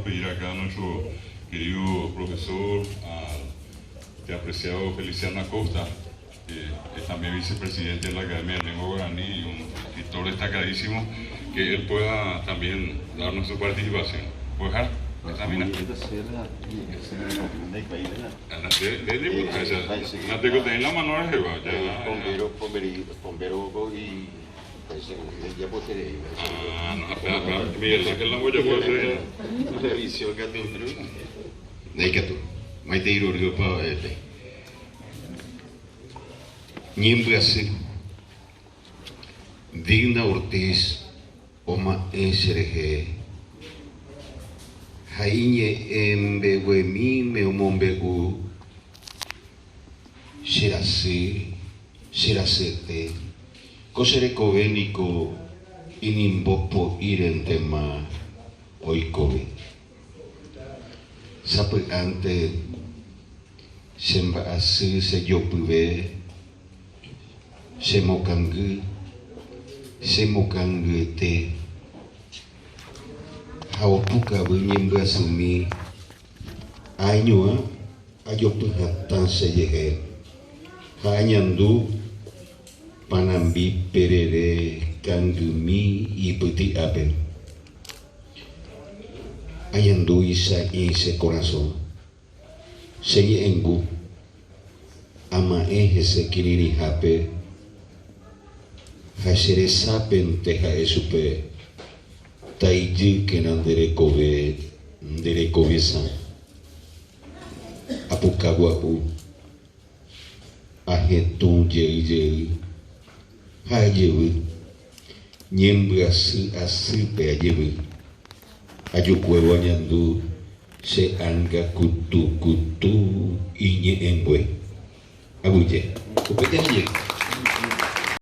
pedir acá a nuestro querido profesor, al apreciado Feliciano Acosta, que es también vicepresidente de la Academia de Lengua Guaraní y un escritor destacadísimo, que él pueda también darnos su participación. ¿Puedo dejar? No te conté en la mano de Jehová. Bombero y ya poterei. No, espera, Miguel Ángel, no voy a poder Revisión que tu. Daikatu, maite irurgo pa Brasil, Digna Ortiz, Oma SRG, Jaime Mbewemi, Meumombegu, Shirasete, Koserekoveniko, Inimbopo Irentema, Oikobe. Sape ante Semba Asi se Yopuve, Semokangu te Hawapuka Winyimba Sumi Ainua Ayopuhatan Seyehe Hanyandu Panambi Perere Kangumi Iputi Aben Ayandu Isa Ise Corazón Seye Engu Ama Ejese Kiriri Hape Hasere Sapen Teja Esupe Taiji Kenan Dere San Apukawapu Ahetun Jei Hayewi Nyembrasi Asipe Ayewi Ayukwewa Nyandu Se Anga Kutu Inye Engwe Abuje Kupete Aye